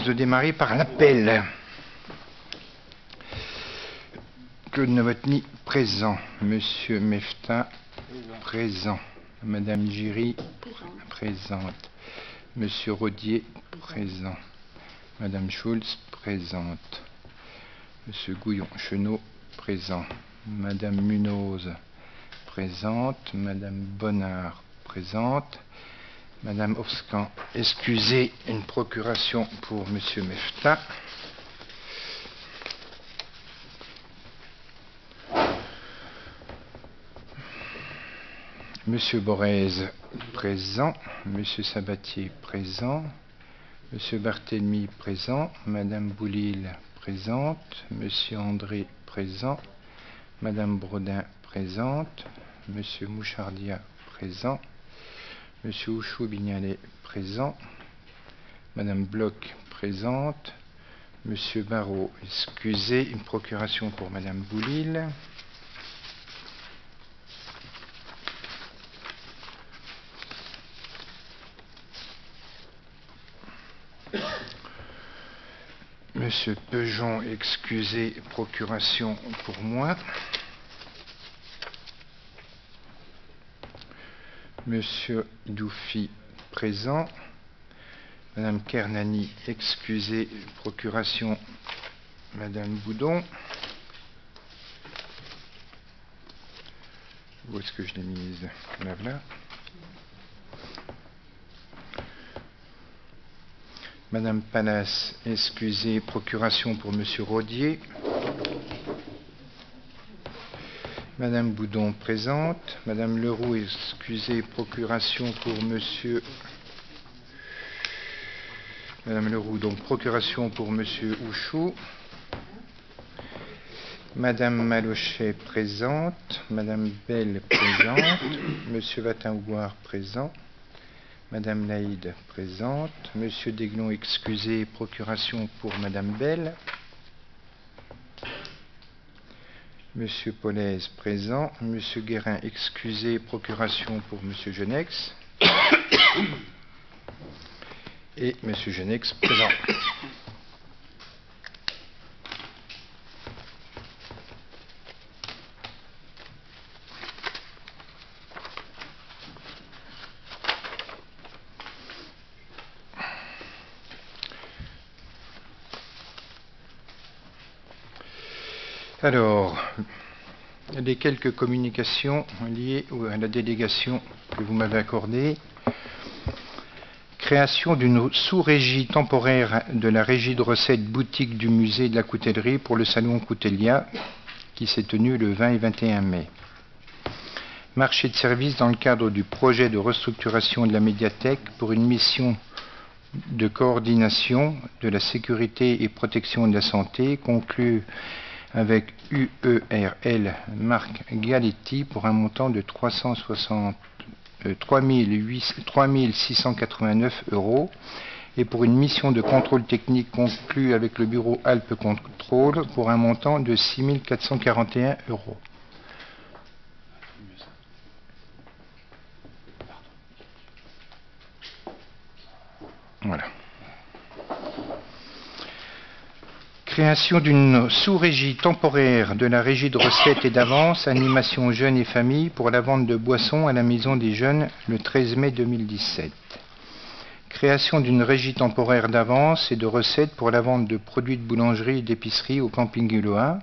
propose de démarrer par l'appel. Claude Novotny, présent. Monsieur Mefta, présent. Madame Giry, présente. Monsieur Rodier, présent. Madame Schulz, présente. Monsieur Gouillon-Chenot, présent. Madame Munoz, présente. Madame Bonnard, présente. Madame Oscan, excusez, une procuration pour Monsieur Mefta. Monsieur Borez, présent. Monsieur Sabatier, présent. Monsieur Barthélemy, présent. Madame Boulil, présente. Monsieur André, présent. Madame Brodin, présente. Monsieur Mouchardia, présent. Monsieur Houchou-Bignalet, présent. Madame Bloch, présente. Monsieur Barrault, excusez, une procuration pour Madame Boulil. Monsieur Pejon, excusez, procuration pour moi. Monsieur Doufi, présent. Madame Kernani, excusez, procuration Madame Boudon. Où est-ce que je l'ai mise? Là. Madame Palas, excusez, procuration pour Monsieur Rodier. Madame Boudon, présente. Madame Leroux, excusez, procuration pour Monsieur... Madame Leroux, donc procuration pour Monsieur Houchou. Madame Malochet, présente. Madame Belle, présente. Monsieur Vatingouard, présent. Madame Laïde, présente. Monsieur Deglon, excusez, procuration pour Madame Belle. Monsieur Polaise, présent. Monsieur Guérin, excusez, procuration pour Monsieur Genex. Et Monsieur Genex, présent. Alors, les quelques communications liées à la délégation que vous m'avez accordée. Création d'une sous-régie temporaire de la régie de recettes boutique du musée de la coutellerie pour le salon Coutelia qui s'est tenu le 20 et 21 mai. Marché de services dans le cadre du projet de restructuration de la médiathèque pour une mission de coordination de la sécurité et protection de la santé conclue avec UERL Marc Galetti pour un montant de 3 689 € et pour une mission de contrôle technique conclue avec le bureau Alpes Contrôle pour un montant de 6 441 €. Voilà. Création d'une sous-régie temporaire de la régie de recettes et d'avances, animation jeunes et familles pour la vente de boissons à la Maison des Jeunes le 13 mai 2017. Création d'une régie temporaire d'avance et de recettes pour la vente de produits de boulangerie et d'épicerie au camping Guloa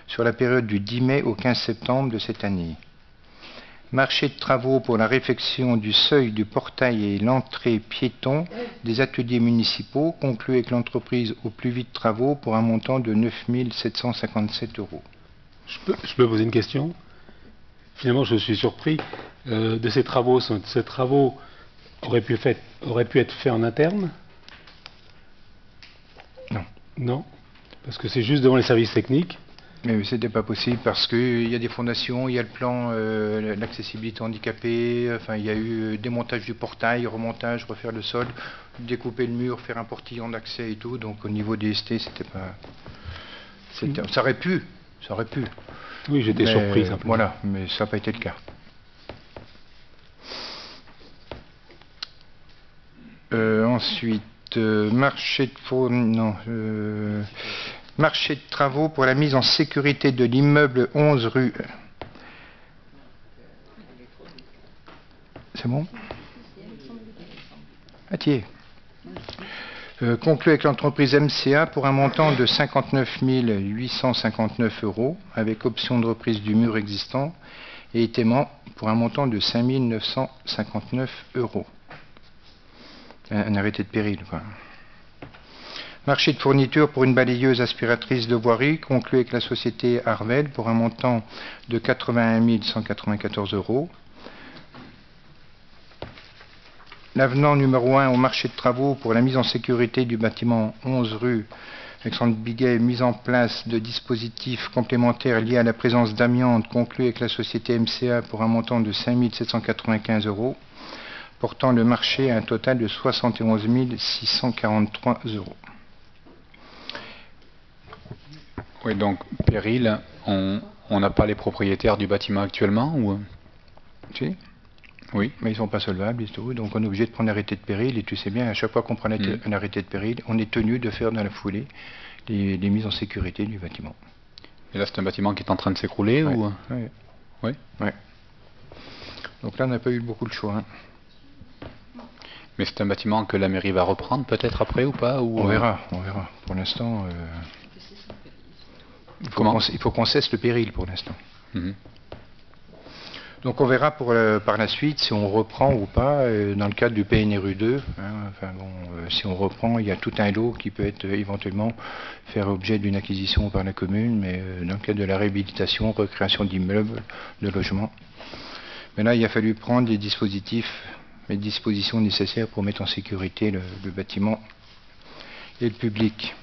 sur la période du 10 mai au 15 septembre de cette année. Marché de travaux pour la réfection du seuil du portail et l'entrée piéton des ateliers municipaux conclu avec l'entreprise Au Plus Vite Travaux pour un montant de 9 757 €. Je peux poser une question? Finalement, je suis surpris de ces travaux. Ces travaux auraient pu être faits en interne? Non. Non? Parce que c'est juste devant les services techniques. Mais c'était pas possible parce qu'il y a des fondations, il y a le plan, l'accessibilité handicapée, enfin il y a eu démontage du portail, remontage, refaire le sol, découper le mur, faire un portillon d'accès et tout, donc au niveau des ST c'était pas... Ça aurait pu. Oui, j'étais surpris simplement. Voilà, mais ça n'a pas été le cas. Ensuite, marché de travaux pour la mise en sécurité de l'immeuble 11 rue. C'est bon? Attier. Conclu avec l'entreprise MCA pour un montant de 59 859 € avec option de reprise du mur existant et étaiement pour un montant de 5 959 €. Un arrêté de péril, quoi. Marché de fourniture pour une balayeuse aspiratrice de voirie conclu avec la société Arvel pour un montant de 81 194 €. L'avenant numéro 1 au marché de travaux pour la mise en sécurité du bâtiment 11 rue Alexandre Biguet, mise en place de dispositifs complémentaires liés à la présence d'amiante conclu avec la société MCA pour un montant de 5 795 €, portant le marché à un total de 71 643 €. Oui, donc péril, on n'a pas les propriétaires du bâtiment actuellement ou... Si. Oui. Mais ils ne sont pas solvables, et tout, donc on est obligé de prendre un arrêté de péril, et tu sais bien, à chaque fois qu'on prend un arrêté de péril, on est tenu de faire dans la foulée les mises en sécurité du bâtiment. Et là, c'est un bâtiment qui est en train de s'écrouler ou... Oui. Oui. Ouais. Donc là, on n'a pas eu beaucoup de choix. Hein. Mais c'est un bâtiment que la mairie va reprendre peut-être après ou pas ou... On verra. Pour l'instant, il faut qu'on cesse le péril pour l'instant. Donc on verra par la suite si on reprend ou pas dans le cadre du PNRU 2. Hein, si on reprend, il y a tout un lot qui peut être éventuellement faire objet d'une acquisition par la commune, mais dans le cadre de la réhabilitation, recréation d'immeubles, de logements. Mais là, il a fallu prendre les dispositions nécessaires pour mettre en sécurité le bâtiment et le public.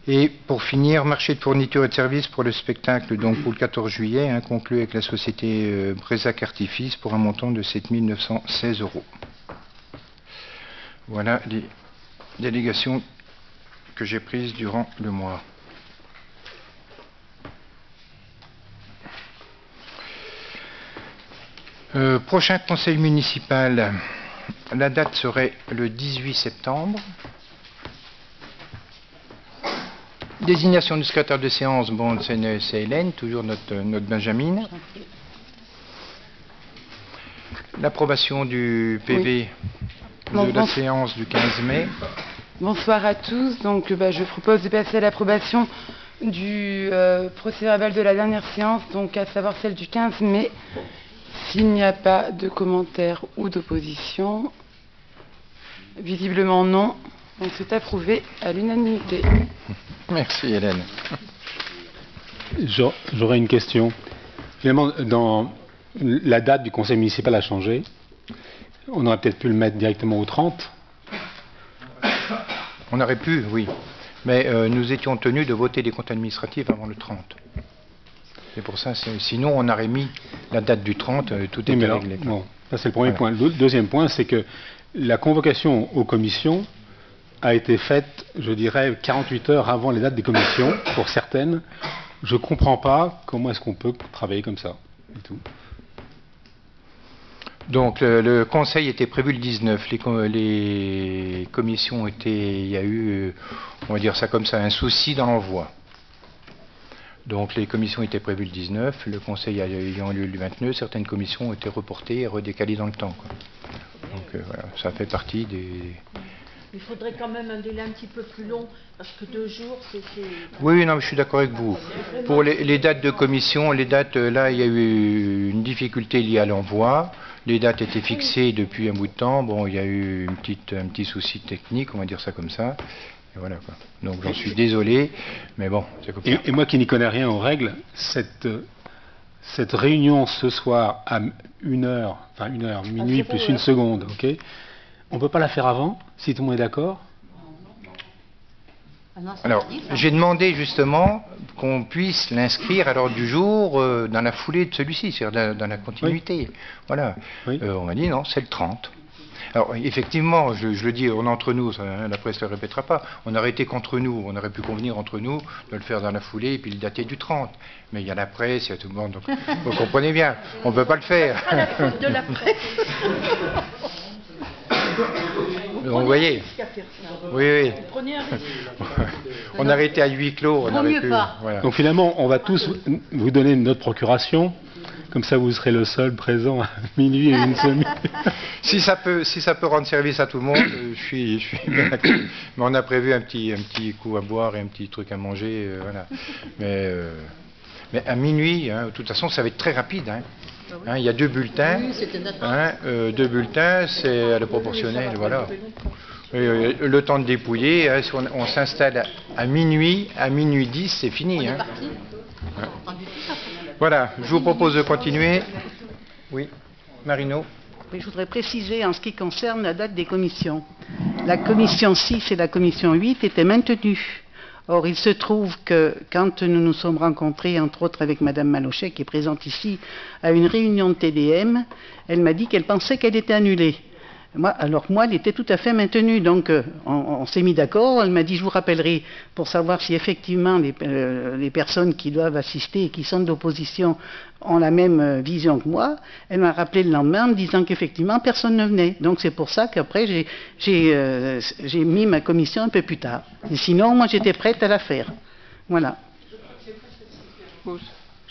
Et pour finir, marché de fournitures et de services pour le spectacle, donc pour le 14 juillet, hein, conclu avec la société Brésac Artifice pour un montant de 7 916 €. Voilà les délégations que j'ai prises durant le mois. Prochain conseil municipal, la date serait le 18 septembre. Désignation du secrétaire de séance, bon, c'est Hélène, toujours notre Benjamin. L'approbation du PV de la séance du 15 mai. Bonsoir à tous. Donc, je propose de passer à l'approbation du procès-verbal de la dernière séance, donc à savoir celle du 15 mai. S'il n'y a pas de commentaires ou d'opposition, visiblement non. Donc c'est approuvé à l'unanimité. Merci Hélène. J'aurais une question. Finalement, dans la date du conseil municipal a changé. On aurait peut-être pu le mettre directement au 30. On aurait pu, oui. Mais nous étions tenus de voter des comptes administratifs avant le 30. C'est pour ça, sinon on aurait mis la date du 30, tout était réglé. Bon, ça c'est le premier point. Le deuxième point, c'est que la convocation aux commissions a été faite, je dirais, 48 heures avant les dates des commissions, pour certaines. Je ne comprends pas comment est-ce qu'on peut travailler comme ça. Et tout. Donc le conseil était prévu le 19, les commissions étaient, il y a eu, on va dire ça comme ça, un souci dans l'envoi. Donc les commissions étaient prévues le 19, le conseil ayant lieu le 29, certaines commissions ont été reportées et redécalées dans le temps, quoi. Donc voilà, ça fait partie des... Il faudrait quand même un délai un petit peu plus long, parce que 2 jours, c'est... Oui, non, mais je suis d'accord avec vous. Pour les dates de commission, les dates, là, il y a eu une difficulté liée à l'envoi. Les dates étaient fixées depuis un bout de temps. Bon, il y a eu un petit souci technique, on va dire ça comme ça. Et voilà, quoi. Donc j'en suis désolé, mais bon, c'est comme ça. Et moi qui n'y connais rien aux règles, cette réunion ce soir à 1h, minuit plus 1 seconde, ok ? On ne peut pas la faire avant, si tout le monde est d'accord ? Alors, j'ai demandé justement qu'on puisse l'inscrire à l'ordre du jour dans la foulée de celui-ci, c'est-à-dire dans la continuité. Oui. Voilà. Oui. On m'a dit non, c'est le 30. Alors, effectivement, je le dis, on est entre nous, ça, hein, la presse ne le répétera pas, on aurait été qu'entre nous, on aurait pu convenir entre nous de le faire dans la foulée et puis le dater du 30. Mais il y a la presse, il y a tout le monde, donc vous comprenez bien, on ne peut pas le faire. Pas la faute de la presse. Vous voyez. Oui. Prenez un risque. On a arrêté à huis clos. On Vaut aurait mieux pu, pas. voilà. Donc finalement, on va tous vous donner notre procuration. Comme ça, vous serez le seul présent à minuit et une semaine. Si ça peut rendre service à tout le monde, je suis bien d'accord. Mais on a prévu un petit coup à boire et un petit truc à manger, voilà. Mais à minuit, hein, de toute façon, ça va être très rapide. Hein. Hein, il y a 2 bulletins. Oui, c'était notre... 2 bulletins, c'est à la proportionnelle, voilà. Le temps de dépouiller, hein, si on s'installe à minuit 10, c'est fini. Hein. Voilà, je vous propose de continuer. Oui, Marino. Mais je voudrais préciser en ce qui concerne la date des commissions. La commission 6 et la commission 8 étaient maintenues. Or, il se trouve que quand nous nous sommes rencontrés, entre autres avec Madame Malochet, qui est présente ici, à une réunion de TDM, elle m'a dit qu'elle pensait qu'elle était annulée. Alors que moi, elle était tout à fait maintenue. Donc, on s'est mis d'accord. Elle m'a dit, je vous rappellerai pour savoir si effectivement les personnes qui doivent assister et qui sont d'opposition ont la même vision que moi. Elle m'a rappelé le lendemain en me disant qu'effectivement, personne ne venait. Donc, c'est pour ça qu'après, j'ai mis ma commission un peu plus tard. Et sinon, moi, j'étais prête à la faire. Voilà. Je ne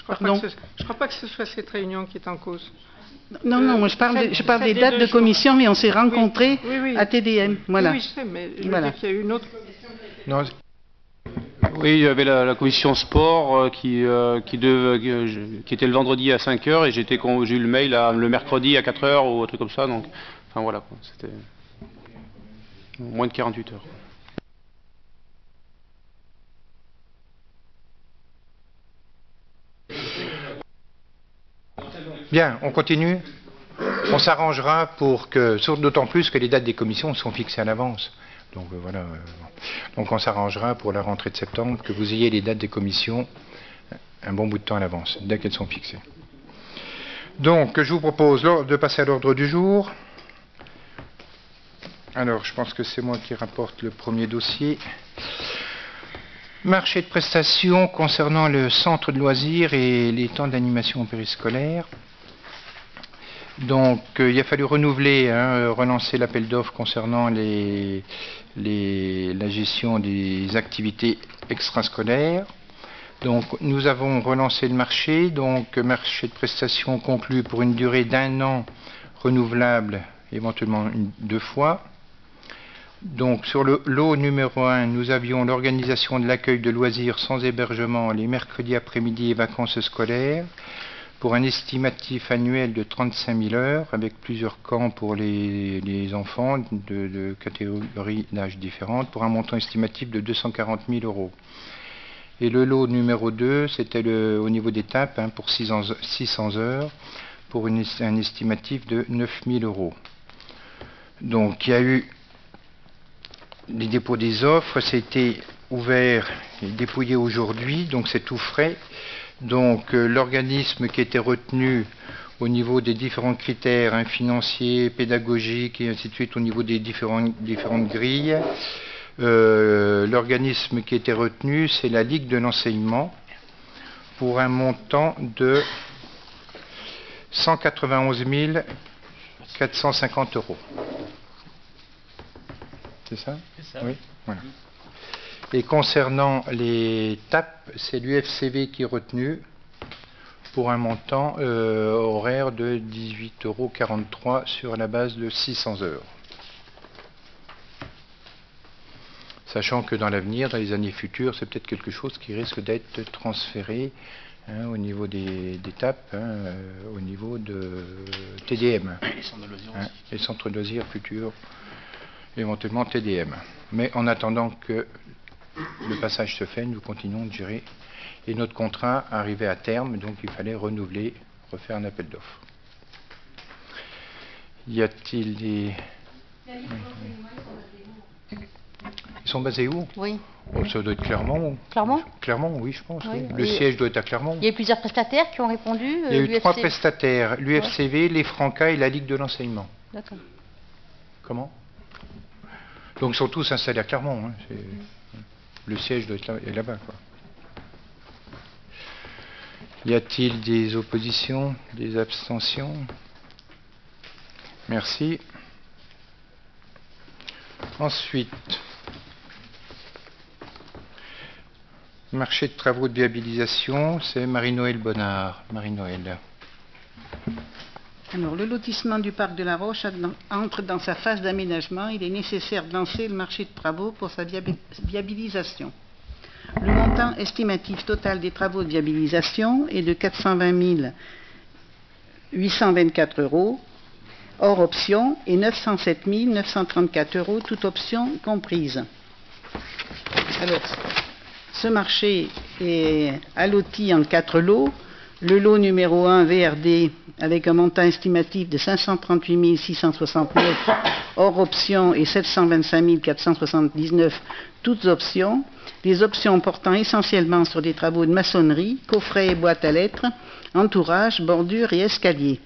crois pas que ce soit cette réunion qui est en cause. Non, moi je parle des dates de commission, mais on s'est rencontrés à TDM. Voilà. Oui, je sais, mais je veux dire qu'il y a eu une autre. Non. Oui, il y avait la commission sport qui était le vendredi à 5h et j'ai eu le mail le mercredi à 4h ou un truc comme ça. Donc, enfin voilà, c'était moins de 48 heures. Bien, on continue. On s'arrangera pour que, d'autant plus que les dates des commissions sont fixées à l'avance. Donc voilà. Donc on s'arrangera pour la rentrée de septembre que vous ayez les dates des commissions un bon bout de temps à l'avance, dès qu'elles sont fixées. Donc je vous propose de passer à l'ordre du jour. Alors je pense que c'est moi qui rapporte le premier dossier. Marché de prestations concernant le centre de loisirs et les temps d'animation périscolaire. Donc il a fallu renouveler, relancer l'appel d'offres concernant la gestion des activités extrascolaires. Donc nous avons relancé le marché, donc marché de prestations conclu pour une durée d'1 an renouvelable éventuellement 2 fois. Donc sur le lot numéro 1, nous avions l'organisation de l'accueil de loisirs sans hébergement les mercredis après-midi et vacances scolaires pour un estimatif annuel de 35 000 heures avec plusieurs camps pour les enfants de catégories d'âge différentes pour un montant estimatif de 240 000 euros. Et le lot numéro 2, c'était au niveau des TAP pour 600 heures pour un estimatif de 9 000 euros. Donc il y a eu les dépôts des offres, c'était ouvert et dépouillé aujourd'hui, donc c'est tout frais. Donc l'organisme qui était retenu au niveau des différents critères financiers, pédagogiques et ainsi de suite au niveau des différentes grilles, l'organisme qui était retenu c'est la Ligue de l'enseignement pour un montant de 191 450 euros. C'est ça? C'est ça. Oui, voilà. Et concernant les TAP, c'est l'UFCV qui est retenu pour un montant horaire de 18,43 € sur la base de 600 heures. Sachant que dans l'avenir, dans les années futures, c'est peut-être quelque chose qui risque d'être transféré au niveau des TAP, au niveau de TDM. Les centres de loisirs futurs, éventuellement TDM. Mais en attendant que le passage se fait, nous continuons de gérer. Et notre contrat arrivait à terme, donc il fallait renouveler, refaire un appel d'offres. Y a-t-il des... Ils sont basés où? Oui. Oh, ça doit être Clermont. Clermont? Clermont, oui, je pense. Oui. Oui. Le siège doit être à Clermont. Il y a eu plusieurs prestataires qui ont répondu. Il y a eu 3 prestataires, l'UFCV, les Francas et la Ligue de l'enseignement. D'accord. Comment? Donc ils sont tous installés à Clermont. Le siège doit être là-bas. Y a-t-il des oppositions, des abstentions? Merci. Ensuite, marché de travaux de viabilisation, c'est Marie-Noël Bonnard. Marie-Noël. Alors, le lotissement du parc de la Roche entre dans sa phase d'aménagement. Il est nécessaire de lancer le marché de travaux pour sa viabilisation. Le montant estimatif total des travaux de viabilisation est de 420 824 €, hors option, et 907 934 €, toute option comprise. Alors, ce marché est alloti en 4 lots. Le lot numéro 1, VRD, avec un montant estimatif de 538 669, hors option, et 725 479, toutes options. Les options portant essentiellement sur des travaux de maçonnerie, coffrets et boîtes à lettres, entourage, bordure et escalier.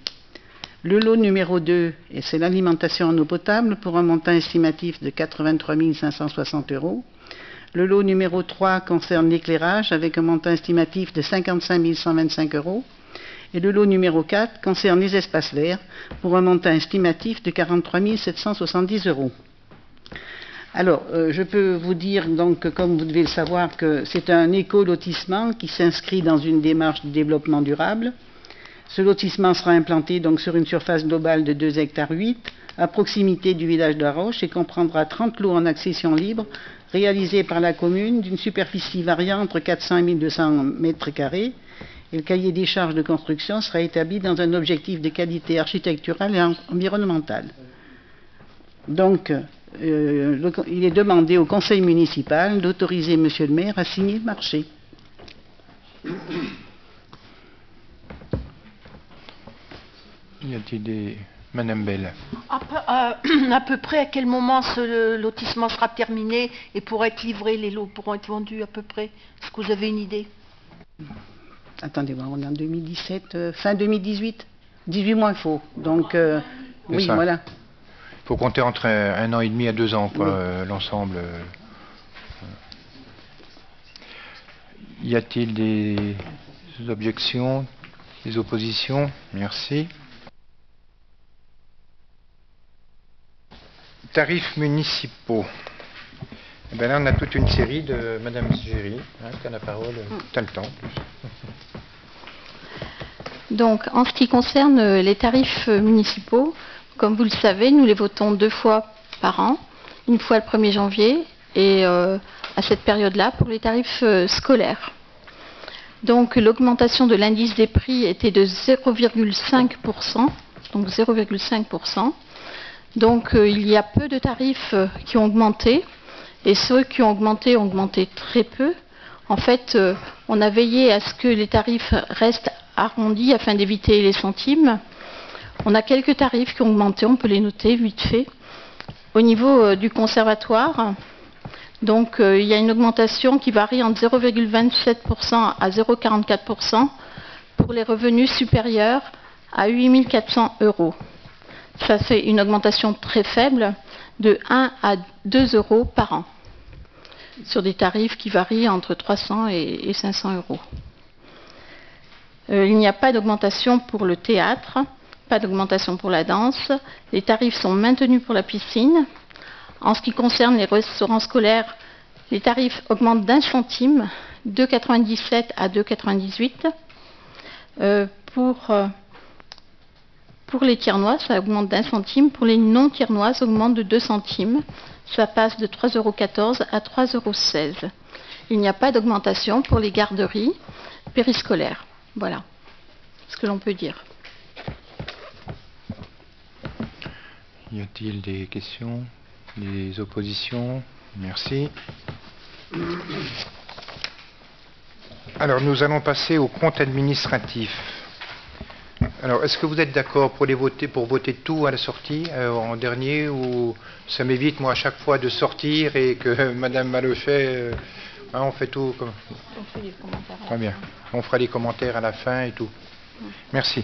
Le lot numéro 2, et c'est l'alimentation en eau potable, pour un montant estimatif de 83 560 €. Le lot numéro 3 concerne l'éclairage, avec un montant estimatif de 55 125 €. Et le lot numéro 4 concerne les espaces verts, pour un montant estimatif de 43 770 €. Alors, je peux vous dire, donc, comme vous devez le savoir, que c'est un éco-lotissement qui s'inscrit dans une démarche de développement durable. Ce lotissement sera implanté donc sur une surface globale de 2,8 hectares, à proximité du village de la Roche, et comprendra 30 lots en accession libre, réalisés par la commune, d'une superficie variant entre 400 et 1200 mètres carrés. Et le cahier des charges de construction sera établi dans un objectif de qualité architecturale et environnementale. Donc, il est demandé au conseil municipal d'autoriser monsieur le maire à signer le marché. Y a-t-il des... Madame Bell. À peu près à quel moment ce lotissement sera terminé et pourra être livré, les lots pourront être vendus à peu près? Est-ce que vous avez une idée? Attendez, on est en 2017, fin 2018. 18 mois il faut. Donc, oui, ça. voilà. Il faut compter entre 1 an et demi à 2 ans, quoi, l'ensemble. Y a-t-il des objections, des oppositions? Merci. Tarifs municipaux. Et bien là, on a toute une série de Madame Géry, qui a la parole. Tu as le temps. Donc, en ce qui concerne les tarifs municipaux, comme vous le savez, nous les votons 2 fois par an, une fois le 1er janvier et à cette période-là pour les tarifs scolaires. Donc, l'augmentation de l'indice des prix était de 0,5%, donc 0,5%. Donc, il y a peu de tarifs qui ont augmenté, et ceux qui ont augmenté très peu. En fait, on a veillé à ce que les tarifs restent arrondis afin d'éviter les centimes. On a quelques tarifs qui ont augmenté, on peut les noter vite fait. Au niveau du conservatoire, donc il y a une augmentation qui varie entre 0,27% à 0,44% pour les revenus supérieurs à 8 400 €. Ça fait une augmentation très faible de 1 à 2 € par an, sur des tarifs qui varient entre 300 et 500 €. Il n'y a pas d'augmentation pour le théâtre, pas d'augmentation pour la danse. Les tarifs sont maintenus pour la piscine. En ce qui concerne les restaurants scolaires, les tarifs augmentent d'1 centime, 2,97 à 2,98. Pour les tiernois, ça augmente d'1 centime. Pour les non-tiernois, ça augmente de 2 centimes. Ça passe de 3,14 € à 3,16 €. Il n'y a pas d'augmentation pour les garderies périscolaires. Voilà ce que l'on peut dire. Y a-t-il des questions, des oppositions? Merci. Alors, nous allons passer au compte administratif. Alors, est-ce que vous êtes d'accord pour voter tout à la sortie, en dernier, ou ça m'évite, moi, à chaque fois de sortir et que Madame Malochet, on fait tout comme... On fait les commentaires. Très bien. On fera les commentaires à la fin et tout. Merci.